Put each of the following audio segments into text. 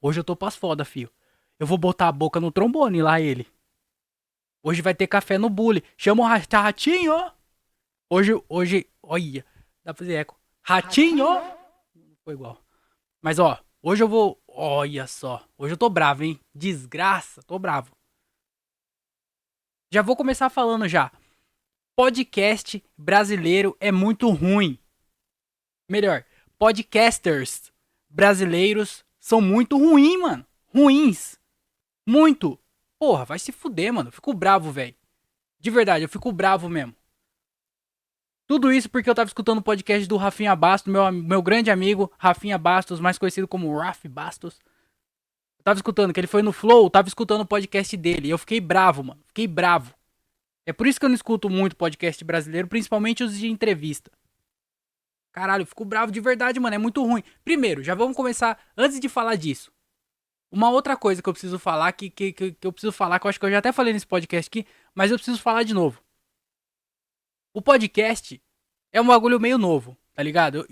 Hoje eu tô pras foda, filho. Eu vou botar a boca no trombone lá, ele. Hoje vai ter café no bule. Chama o ratinho, ó. Hoje, olha, dá pra fazer eco. Ratinho, ó. Não foi igual. Mas, ó, hoje eu vou, olha só. Hoje eu tô bravo, hein. Desgraça, tô bravo. Já vou começar falando já. Podcast brasileiro é muito ruim. Melhor, podcasters brasileiros são muito ruins, mano. Ruins. Muito. Porra, vai se fuder, mano. Eu fico bravo, velho. De verdade, eu fico bravo mesmo. Tudo isso porque eu tava escutando o podcast do Rafinha Bastos, meu grande amigo Rafinha Bastos, mais conhecido como Raf Bastos. Eu tava escutando, que ele foi no Flow, tava escutando o podcast dele. E eu fiquei bravo, mano. Fiquei bravo. É por isso que eu não escuto muito podcast brasileiro, principalmente os de entrevista. Caralho, eu fico bravo de verdade, mano. É muito ruim. Primeiro, já vamos começar. Antes de falar disso, uma outra coisa que eu preciso falar, que eu preciso falar, que eu acho que eu já até falei nesse podcast aqui, mas eu preciso falar de novo. O podcast é um bagulho meio novo, tá ligado?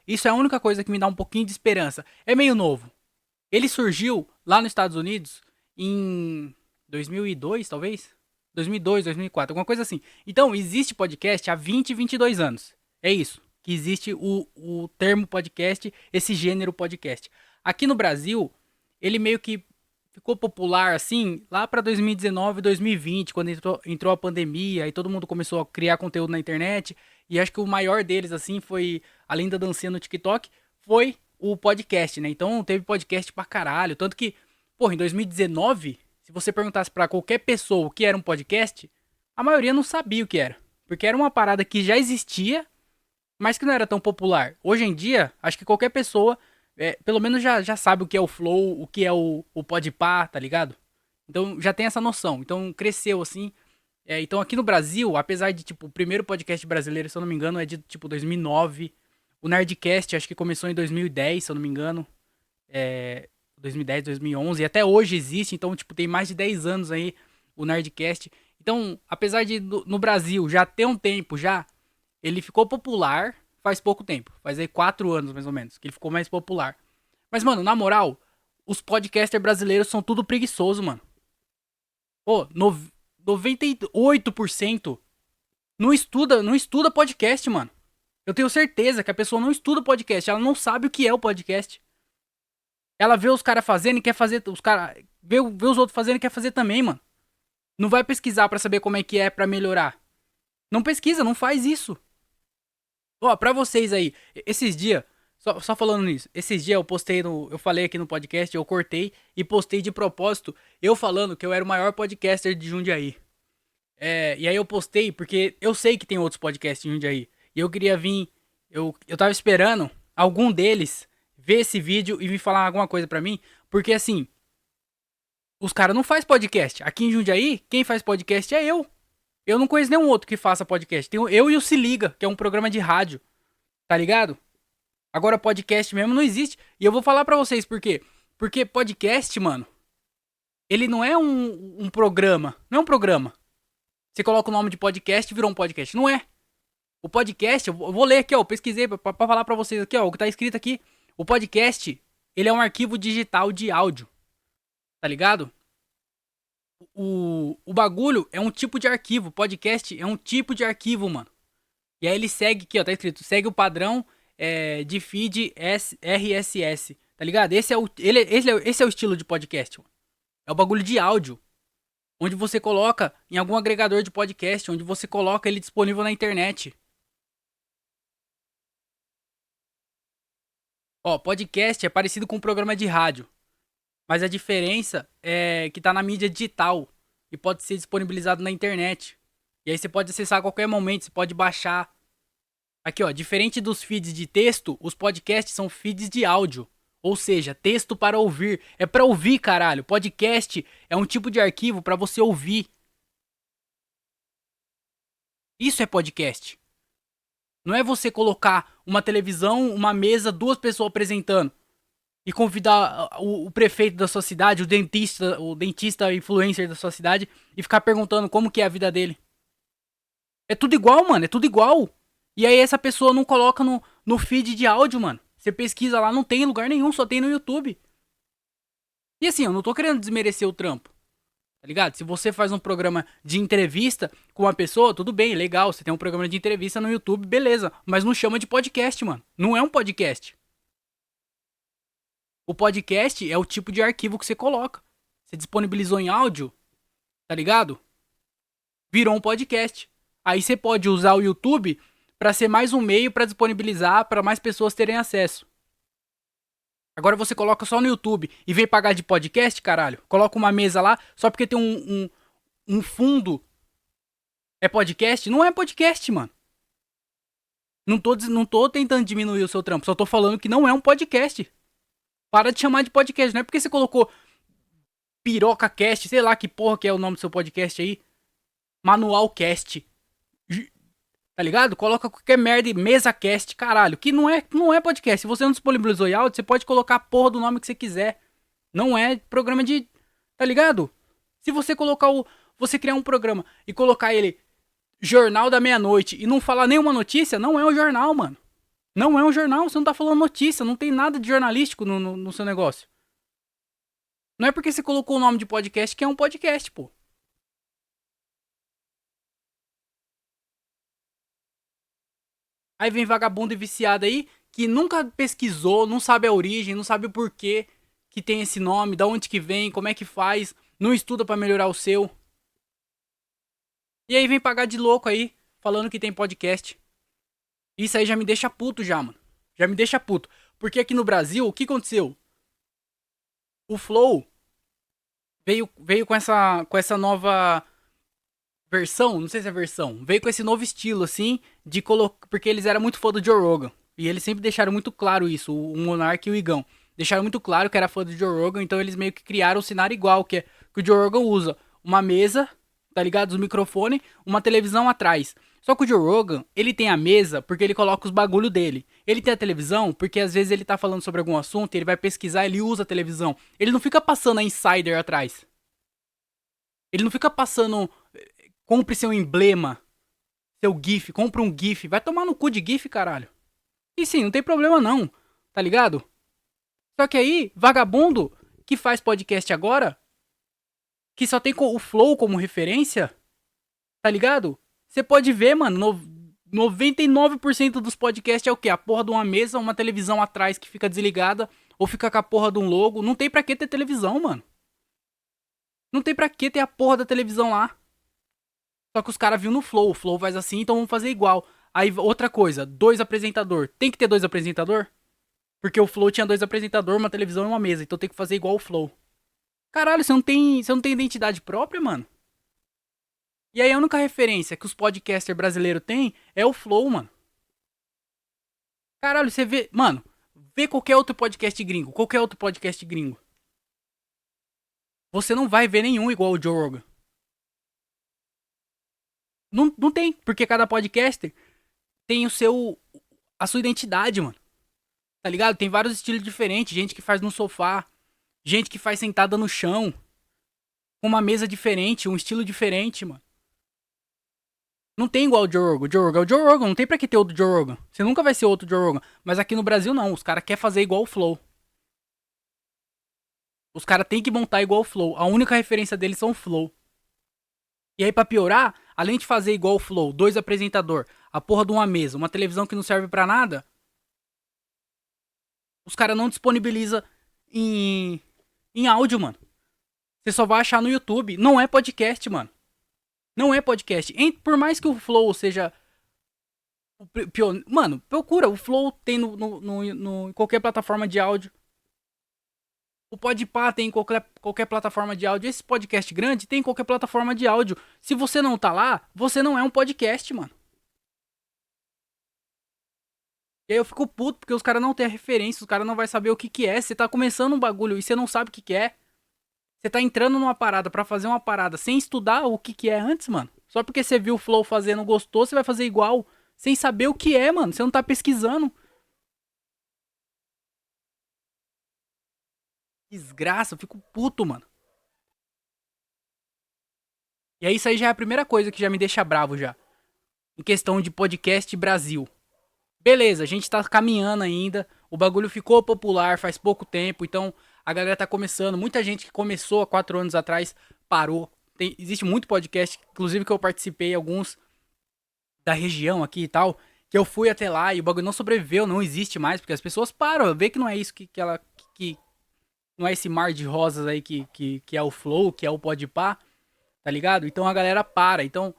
Isso é a única coisa que me dá um pouquinho de esperança. É meio novo. Ele surgiu lá nos Estados Unidos em 2002, talvez? 2002, 2004, alguma coisa assim. Então, existe podcast há 20, 22 anos. É isso. Que existe o termo podcast, esse gênero podcast. Aqui no Brasil, ele meio que ficou popular assim lá pra 2019, 2020, quando entrou a pandemia e todo mundo começou a criar conteúdo na internet. E acho que o maior deles, assim, foi, além da dancinha no TikTok, foi o podcast, né? Então teve podcast pra caralho. Tanto que, porra, em 2019, se você perguntasse pra qualquer pessoa o que era um podcast, a maioria não sabia o que era. Porque era uma parada que já existia, mas que não era tão popular. Hoje em dia, acho que qualquer pessoa, pelo menos já sabe o que é o Flow, o que é o Podpah, tá ligado? Então já tem essa noção. Então cresceu assim. Então aqui no Brasil, apesar de, tipo, o primeiro podcast brasileiro, se eu não me engano, é de, tipo, 2009. O Nerdcast acho que começou em 2010, se eu não me engano. 2010, 2011. E até hoje existe, então, tipo, tem mais de 10 anos aí o Nerdcast. Então, apesar de no Brasil já ter um tempo já, ele ficou popular faz pouco tempo. Faz aí 4 anos, mais ou menos, que ele ficou mais popular. Mas, mano, na moral, os podcasters brasileiros são tudo preguiçoso, mano. Pô, 98% não estuda podcast, mano. Eu tenho certeza que a pessoa não estuda podcast, ela não sabe o que é o podcast. Ela vê os caras fazendo e quer fazer, os cara vê os outros fazendo e quer fazer também, mano. Não vai pesquisar pra saber como é que é pra melhorar. Não pesquisa, não faz isso. Ó, pra vocês aí, esses dias, só falando nisso, esses dias eu postei eu falei aqui no podcast, eu cortei e postei de propósito, eu falando que eu era o maior podcaster de Jundiaí. E aí eu postei porque eu sei que tem outros podcasts em Jundiaí. E eu queria vir. Eu tava esperando algum deles ver esse vídeo e vir falar alguma coisa pra mim. Porque assim, os caras não faz podcast. Aqui em Jundiaí, quem faz podcast é eu. Eu não conheço nenhum outro que faça podcast. Tem eu e o Se Liga, que é um programa de rádio. Tá ligado? Agora podcast mesmo não existe. E eu vou falar pra vocês por quê. Porque podcast, mano, ele não é um programa. Não é um programa. Você coloca o nome de podcast e virou um podcast. Não é. O podcast, eu vou ler aqui, ó. Eu pesquisei pra falar pra vocês aqui, ó. O que tá escrito aqui. O podcast, ele é um arquivo digital de áudio. Tá ligado? O bagulho é um tipo de arquivo. Podcast é um tipo de arquivo, mano. E aí ele segue aqui, ó. Tá escrito. Segue o padrão de feed RSS. Tá ligado? Esse é o estilo de podcast, mano. É o bagulho de áudio. Onde você coloca em algum agregador de podcast. Onde você coloca ele disponível na internet. Ó, podcast é parecido com um programa de rádio, mas a diferença é que tá na mídia digital e pode ser disponibilizado na internet. E aí você pode acessar a qualquer momento, você pode baixar. Aqui, ó, diferente dos feeds de texto, os podcasts são feeds de áudio. Ou seja, texto para ouvir. É para ouvir, caralho. Podcast é um tipo de arquivo para você ouvir. Isso é podcast. Não é você colocar uma televisão, uma mesa, duas pessoas apresentando. E convidar o prefeito da sua cidade, o dentista influencer da sua cidade e ficar perguntando como que é a vida dele. É tudo igual, mano, é tudo igual. E aí essa pessoa não coloca no feed de áudio, mano. Você pesquisa lá, não tem em lugar nenhum, só tem no YouTube. E assim, eu não tô querendo desmerecer o trampo, tá ligado? Se você faz um programa de entrevista com uma pessoa, tudo bem, legal. Você tem um programa de entrevista no YouTube, beleza. Mas não chama de podcast, mano. Não é um podcast. O podcast é o tipo de arquivo que você coloca. Você disponibilizou em áudio, tá ligado? Virou um podcast. Aí você pode usar o YouTube pra ser mais um meio pra disponibilizar pra mais pessoas terem acesso. Agora você coloca só no YouTube e vem pagar de podcast, caralho. Coloca uma mesa lá só porque tem um fundo. É podcast? Não é podcast, mano. Não tô tentando diminuir o seu trampo. Só tô falando que não é um podcast. Para de chamar de podcast. Não é porque você colocou Piroca Cast, sei lá que porra que é o nome do seu podcast aí. Manual Cast. Tá ligado? Coloca qualquer merda e mesa cast, caralho. Que não é podcast. Se você não disponibilizou em áudio, você pode colocar a porra do nome que você quiser. Não é programa de. Tá ligado? Se você colocar o. Você criar um programa e colocar ele Jornal da Meia-Noite e não falar nenhuma notícia, não é um jornal, mano. Não é um jornal, você não tá falando notícia, não tem nada de jornalístico no seu negócio. Não é porque você colocou o nome de podcast que é um podcast, pô. Aí vem vagabundo e viciado aí que nunca pesquisou, não sabe a origem, não sabe o porquê que tem esse nome, da onde que vem, como é que faz, não estuda pra melhorar o seu. E aí vem pagar de louco aí, falando que tem podcast. Isso aí já me deixa puto já, mano. Já me deixa puto. Porque aqui no Brasil, o que aconteceu? O Flow veio com essa nova versão, não sei se é versão, veio com esse novo estilo, assim, de colocar. Porque eles eram muito fã do Joe Rogan. E eles sempre deixaram muito claro isso, o Monark e o Igão. Deixaram muito claro que era fã do Joe Rogan, então eles meio que criaram um cenário igual, que o Joe Rogan usa uma mesa, tá ligado? Os microfones, uma televisão atrás. Só que o Joe Rogan, ele tem a mesa porque ele coloca os bagulho dele. Ele tem a televisão porque às vezes ele tá falando sobre algum assunto, ele vai pesquisar, ele usa a televisão. Ele não fica passando a insider atrás. Ele não fica passando. Compre seu emblema, seu GIF, compra um GIF. Vai tomar no cu de GIF, caralho. E sim, não tem problema não, tá ligado? Só que aí, vagabundo que faz podcast agora, que só tem o Flow como referência, tá ligado? Você pode ver, mano, 99% dos podcasts é o quê? A porra de uma mesa, uma televisão atrás que fica desligada, ou fica com a porra de um logo. Não tem pra que ter televisão, mano. Não tem pra que ter a porra da televisão lá. Só que os caras viram no Flow. O Flow faz assim, então vamos fazer igual. Aí, outra coisa, dois apresentador. Tem que ter dois apresentador? Porque o Flow tinha dois apresentadores, uma televisão e uma mesa. Então tem que fazer igual o Flow. Caralho, você não tem identidade própria, mano? E aí a única referência que os podcasters brasileiros têm é o Flow, mano. Caralho, você vê... Mano, vê qualquer outro podcast gringo. Qualquer outro podcast gringo. Você não vai ver nenhum igual o Joe Rogan. Não tem, porque cada podcaster tem a sua identidade, mano. Tá ligado? Tem vários estilos diferentes. Gente que faz no sofá, gente que faz sentada no chão, com uma mesa diferente, um estilo diferente, mano. Não tem igual o Joe Rogan. O Joe Rogan é o Joe Rogan, não tem pra que ter outro Joe Rogan. Você nunca vai ser outro Joe Rogan. Mas aqui no Brasil não, os caras querem fazer igual o Flow. Os caras têm que montar igual o Flow. A única referência deles são o Flow. E aí, pra piorar, além de fazer igual o Flow, dois apresentador, a porra de uma mesa, uma televisão que não serve pra nada, os caras não disponibilizam em áudio, mano. Você só vai achar no YouTube. Não é podcast, mano. Não é podcast. Por mais que o Flow seja o mano, procura. O Flow tem em qualquer plataforma de áudio. O Podpah tem em qualquer plataforma de áudio. Esse podcast grande tem em qualquer plataforma de áudio. Se você não tá lá, você não é um podcast, mano. E aí eu fico puto porque os caras não têm a referência, os caras não vai saber o que é. Você tá começando um bagulho e você não sabe o que é. Você tá entrando numa parada pra fazer uma parada sem estudar o que é antes, mano. Só porque você viu o Flow fazendo, gostou, você vai fazer igual. Sem saber o que é, mano. Você não tá pesquisando. Desgraça, eu fico puto, mano. E aí isso aí já é a primeira coisa que já me deixa bravo já. Em questão de podcast Brasil. Beleza, a gente tá caminhando ainda. O bagulho ficou popular faz pouco tempo. Então A galera tá começando. Muita gente que começou há 4 anos atrás parou. Existe muito podcast, inclusive que eu participei, alguns da região aqui e tal, que eu fui até lá e o bagulho não sobreviveu, não existe mais, porque as pessoas param, vê que não é isso que ela. Que não é esse mar de rosas aí que é o Flow, que é o Podpah, tá ligado? Então a galera para. Então,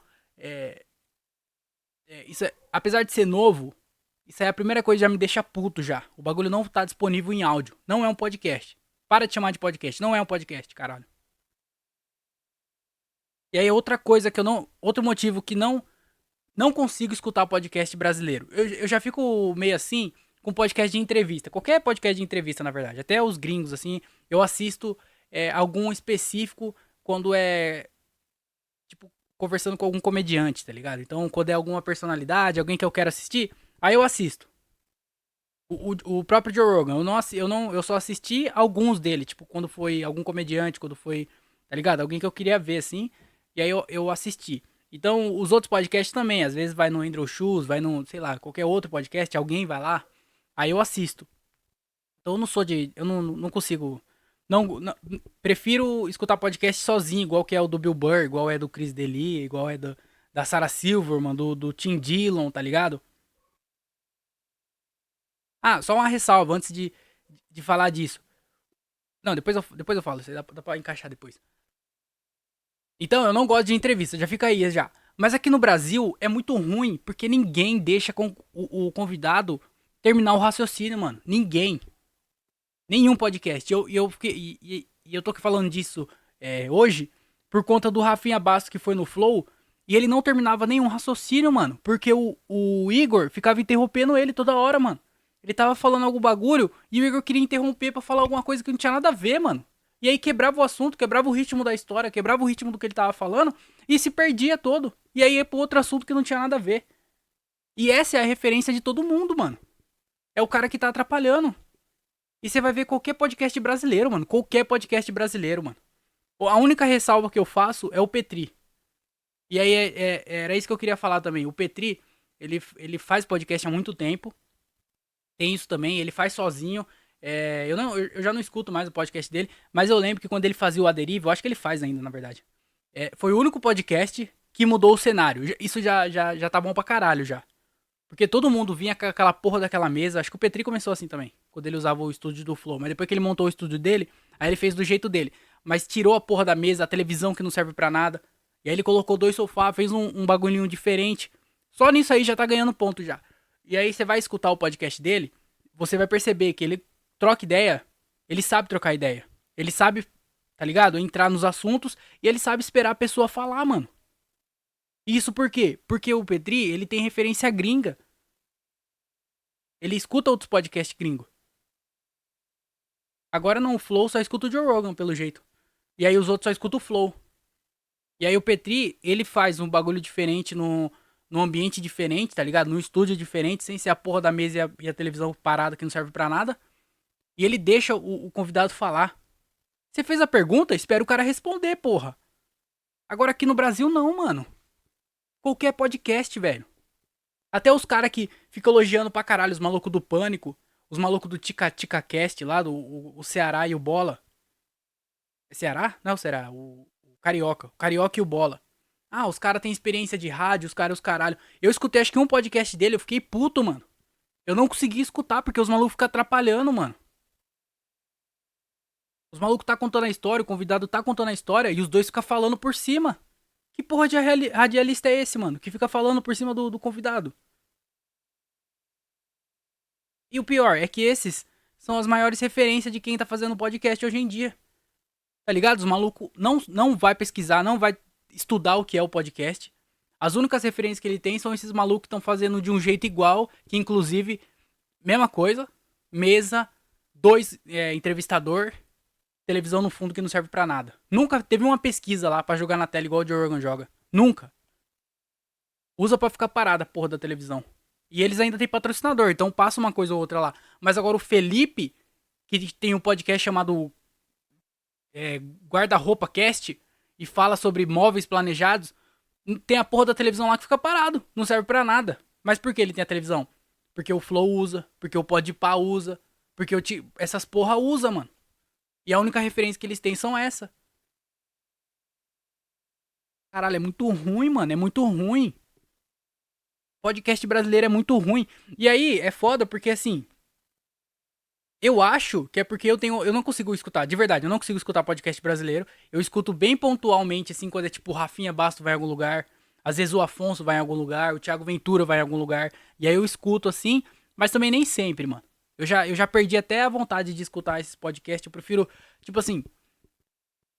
isso apesar de ser novo, isso aí é a primeira coisa que já me deixa puto já. O bagulho não tá disponível em áudio. Não é um podcast. Para de chamar de podcast. Não é um podcast, caralho. E aí outra coisa que eu não. Outro motivo que não consigo escutar podcast brasileiro. Eu já fico meio assim com podcast de entrevista. Qualquer podcast de entrevista, na verdade. Até os gringos, assim. Eu assisto algum específico quando é. Tipo, conversando com algum comediante, tá ligado? Então, quando é alguma personalidade, alguém que eu quero assistir, aí eu assisto. O próprio Joe Rogan, eu só assisti alguns dele, tipo, quando foi algum comediante, quando foi, tá ligado? Alguém que eu queria ver, assim, e aí eu assisti. Então, os outros podcasts também, às vezes vai no Andrew Schultz, vai no, sei lá, qualquer outro podcast, alguém vai lá, aí eu assisto. Então, eu não sou de, eu não consigo, prefiro escutar podcast sozinho, igual que é o do Bill Burr, igual é do Chris D'Elia, igual é da Sarah Silverman, do Tim Dillon, tá ligado? Ah, só uma ressalva antes de falar disso. Não, depois eu falo, isso aí dá pra encaixar depois. Então, eu não gosto de entrevista, já fica aí já. Mas aqui no Brasil é muito ruim, porque ninguém deixa o convidado terminar o raciocínio, mano. Ninguém. Nenhum podcast. E eu tô falando disso hoje por conta do Rafinha Bastos que foi no Flow. E ele não terminava nenhum raciocínio, mano. Porque o Igor ficava interrompendo ele toda hora, mano. Ele tava falando algum bagulho e o Igor queria interromper pra falar alguma coisa que não tinha nada a ver, mano. E aí quebrava o assunto, quebrava o ritmo da história, quebrava o ritmo do que ele tava falando e se perdia todo. E aí ia pro outro assunto que não tinha nada a ver. E essa é a referência de todo mundo, mano. É o cara que tá atrapalhando. E você vai ver qualquer podcast brasileiro, mano. Qualquer podcast brasileiro, mano. A única ressalva que eu faço é o Petri. E aí era isso que eu queria falar também. O Petri, ele faz podcast há muito tempo. Tem isso também, ele faz sozinho. Eu já não escuto mais o podcast dele, mas eu lembro que quando ele fazia o A Deriva, eu acho que ele faz ainda, na verdade. Foi o único podcast que mudou o cenário. Isso já tá bom pra caralho já. Porque todo mundo vinha com aquela porra daquela mesa. Acho que o Petri começou assim também, quando ele usava o estúdio do Flow. Mas depois que ele montou o estúdio dele, aí ele fez do jeito dele. Mas tirou a porra da mesa, a televisão que não serve pra nada. E aí ele colocou 2 sofás, fez um bagulhinho diferente. Só nisso aí já tá ganhando ponto já. E aí você vai escutar o podcast dele, você vai perceber que ele troca ideia, ele sabe trocar ideia. Ele sabe, tá ligado? Entrar nos assuntos e ele sabe esperar a pessoa falar, mano. Isso por quê? Porque o Petri, ele tem referência gringa. Ele escuta outros podcasts gringo. Agora no Flow só escuta o Joe Rogan, pelo jeito. E aí os outros só escutam o Flow. E aí o Petri, ele faz um bagulho diferente num ambiente diferente, tá ligado? Num estúdio diferente, sem ser a porra da mesa e a televisão parada que não serve pra nada. E ele deixa o convidado falar. Você fez a pergunta? Espera o cara responder, porra. Agora aqui no Brasil não, mano. Qualquer podcast, velho. Até os caras que ficam elogiando pra caralho os malucos do Pânico, os malucos do Tica Tica Cast lá, o Ceará e o Bola. É Ceará? Não, será? O Carioca. O Carioca e o Bola. Ah, os caras têm experiência de rádio, os caralho. Eu escutei acho que um podcast dele, eu fiquei puto, mano. Eu não consegui escutar porque os malucos ficam atrapalhando, mano. Os malucos tá contando a história, o convidado tá contando a história e os dois ficam falando por cima. Que porra de radialista é esse, mano? Que fica falando por cima do convidado. E o pior é que esses são as maiores referências de quem tá fazendo podcast hoje em dia. Tá ligado? Os malucos não vai pesquisar, não vai estudar o que é o podcast. As únicas referências que ele tem são esses malucos que estão fazendo de um jeito igual, que inclusive, mesma coisa, mesa, dois entrevistador, televisão no fundo que não serve pra nada. Nunca teve uma pesquisa lá pra jogar na tela igual o Joe Rogan joga. Nunca. Usa pra ficar parada a porra da televisão. E eles ainda têm patrocinador, então passa uma coisa ou outra lá. Mas agora o Felipe, que tem um podcast chamado Guarda-Roupa Cast, e fala sobre móveis planejados, tem a porra da televisão lá que fica parado. Não serve pra nada. Mas por que ele tem a televisão? Porque o Flow usa, porque o Podpah usa, porque essas porra usa, mano. E a única referência que eles têm são essa. Caralho, é muito ruim, mano. É muito ruim. Podcast brasileiro é muito ruim. E aí, é foda porque assim. Eu acho que é porque eu não consigo escutar, de verdade, eu não consigo escutar podcast brasileiro. Eu escuto bem pontualmente, assim, quando é tipo o Rafinha Basto vai em algum lugar. Às vezes o Afonso vai em algum lugar, o Thiago Ventura vai em algum lugar. E aí eu escuto assim, mas também nem sempre, mano. Eu já perdi até a vontade de escutar esses podcasts. Eu prefiro, tipo assim,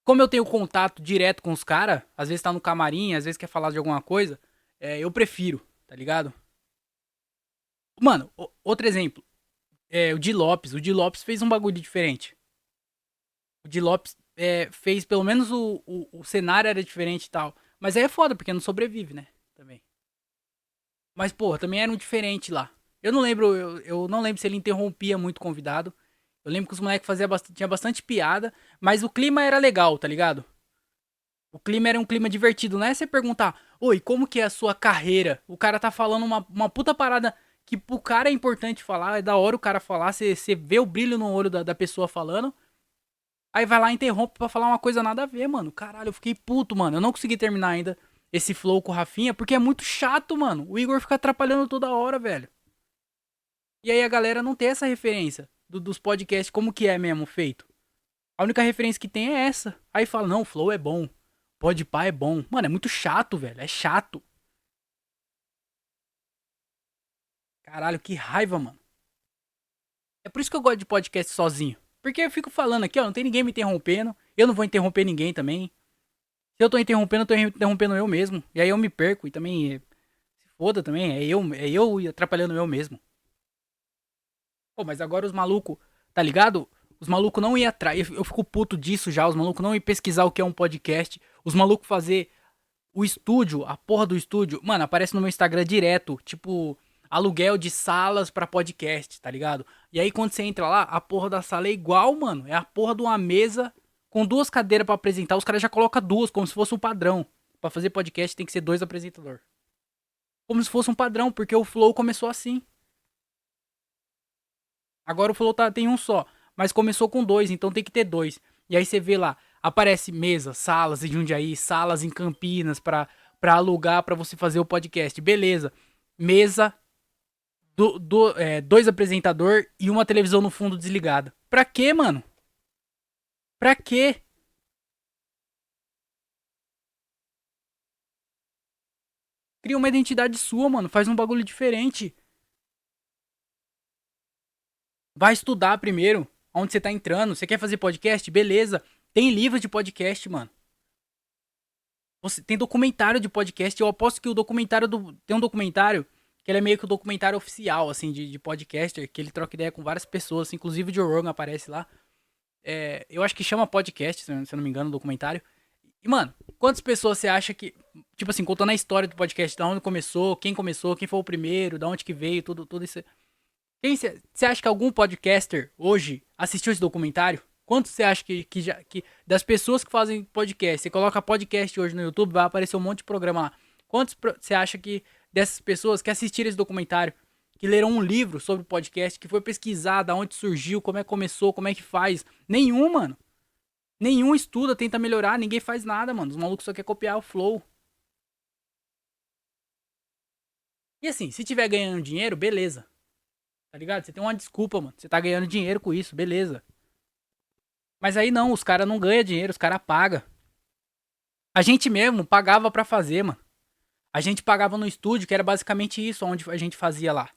como eu tenho contato direto com os caras, às vezes tá no camarim, às vezes quer falar de alguma coisa, eu prefiro, tá ligado? Mano, outro exemplo. O Di Lopes. O Di Lopes fez um bagulho diferente. O Di Lopes fez, pelo menos o cenário era diferente e tal. Mas aí é foda, porque não sobrevive, né? Também. Mas, porra, também era um diferente lá. Eu não lembro, eu não lembro se ele interrompia muito o convidado. Eu lembro que os moleques tinha bastante piada, mas o clima era legal, tá ligado? O clima era um clima divertido, não é você perguntar, oi, como que é a sua carreira? O cara tá falando uma puta parada que pro cara é importante falar, é da hora o cara falar, você vê o brilho no olho da pessoa falando. Aí vai lá e interrompe pra falar uma coisa nada a ver, mano. Caralho, eu fiquei puto, mano. Eu não consegui terminar ainda esse flow com o Rafinha, porque é muito chato, mano. O Igor fica atrapalhando toda hora, velho. E aí a galera não tem essa referência dos podcasts, como que é mesmo feito. A única referência que tem é essa. Aí fala, não, o flow é bom. Podpah é bom. Mano, é muito chato, velho. É chato. Caralho, que raiva, mano. É por isso que eu gosto de podcast sozinho. Porque eu fico falando aqui, ó, não tem ninguém me interrompendo. Eu não vou interromper ninguém também. Se eu tô interrompendo, eu tô interrompendo eu mesmo. E aí eu me perco e também. Se foda também, é eu atrapalhando eu mesmo. Pô, mas agora os malucos, tá ligado? Os malucos não iam atrás. Eu fico puto disso já. Os malucos não iam pesquisar o que é um podcast. Os malucos fazer o estúdio, a porra do estúdio. Mano, aparece no meu Instagram direto. Tipo, aluguel de salas pra podcast, tá ligado? E aí quando você entra lá, a porra da sala é igual, mano. É a porra de uma mesa com duas cadeiras pra apresentar. Os caras já colocam duas, como se fosse um padrão. Pra fazer podcast tem que ser dois apresentadores. Como se fosse um padrão, porque o Flow começou assim. Agora o Flow tem um só, mas começou com dois, então tem que ter dois. E aí você vê lá, aparece mesas, salas em Jundiaí, salas em Campinas pra alugar pra você fazer o podcast. Beleza. Mesa, dois apresentador e uma televisão no fundo desligada. Pra quê, mano? Pra quê? Cria uma identidade sua, mano. Faz um bagulho diferente. Vai estudar primeiro onde você tá entrando. Você quer fazer podcast? Beleza. Tem livros de podcast, mano. Você tem documentário de podcast. Eu aposto que o documentário tem um documentário que ele é meio que o documentário oficial, assim, de podcaster, que ele troca ideia com várias pessoas, inclusive o Joe Rogan aparece lá. Eu acho que chama podcast, se eu não me engano, o documentário. E, mano, quantas pessoas você acha que. Tipo assim, contando a história do podcast, da onde começou, quem foi o primeiro, da onde que veio, tudo isso. Quem você acha que algum podcaster hoje assistiu esse documentário? Quanto você acha que das pessoas que fazem podcast, você coloca podcast hoje no YouTube, vai aparecer um monte de programa lá. Quantos você acha que dessas pessoas que assistiram esse documentário, que leram um livro sobre podcast, que foi pesquisar da onde surgiu, como é que começou, como é que faz? Nenhum, mano. Nenhum estuda, tenta melhorar, ninguém faz nada, mano. Os malucos só querem copiar o flow. E assim, se tiver ganhando dinheiro, beleza. Tá ligado? Você tem uma desculpa, mano. Você tá ganhando dinheiro com isso, beleza. Mas aí não, os caras não ganham dinheiro, os caras pagam. A gente mesmo pagava pra fazer, mano. A gente pagava no estúdio, que era basicamente isso, onde a gente fazia lá.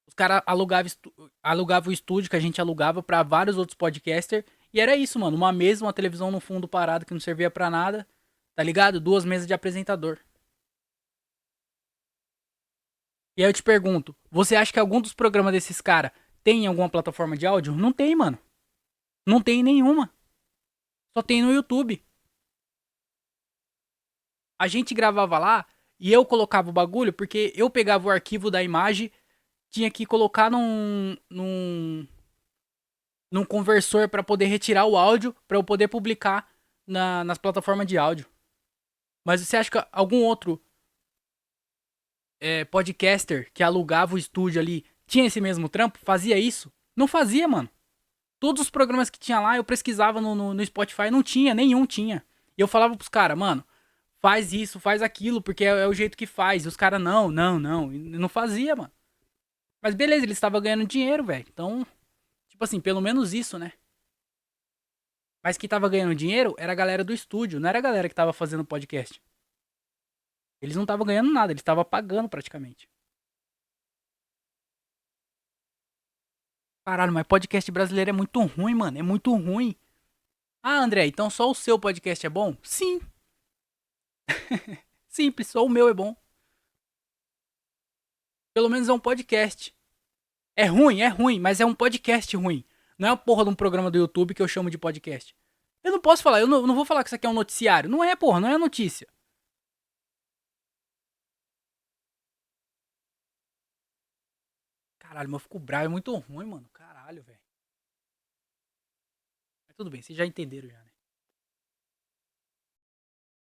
Os caras alugavam o estúdio que a gente alugava pra vários outros podcasters. E era isso, mano. Uma mesa, uma televisão no fundo parada que não servia pra nada. Tá ligado? Duas mesas de apresentador. E aí eu te pergunto, você acha que algum dos programas desses caras tem alguma plataforma de áudio? Não tem, mano. Não tem nenhuma. Só tem no YouTube. A gente gravava lá e eu colocava o bagulho porque eu pegava o arquivo da imagem, tinha que colocar num conversor para poder retirar o áudio para eu poder publicar nas plataformas de áudio. Mas você acha que algum outro podcaster que alugava o estúdio ali tinha esse mesmo trampo? Fazia isso? Não fazia, mano. Todos os programas que tinha lá, eu pesquisava no Spotify, não tinha, nenhum tinha. E eu falava pros caras, mano, faz isso, faz aquilo, porque é o jeito que faz. E os caras, não. E não fazia, mano. Mas beleza, eles estavam ganhando dinheiro, velho. Então, tipo assim, pelo menos isso, né? Mas quem tava ganhando dinheiro era a galera do estúdio, não era a galera que tava fazendo podcast. Eles não estavam ganhando nada, eles estavam pagando praticamente. Caralho, mas podcast brasileiro é muito ruim, mano. É muito ruim. Ah, André, então só o seu podcast é bom? Sim, simples, só o meu é bom. Pelo menos é um podcast. É ruim, mas é um podcast ruim. Não é a porra de um programa do YouTube que eu chamo de podcast. Eu não posso falar, eu não vou falar que isso aqui é um noticiário. Não é, porra, não é notícia. Caralho, mas eu fico bravo, é muito ruim, mano. Caralho, velho. Mas tudo bem, vocês já entenderam já, né?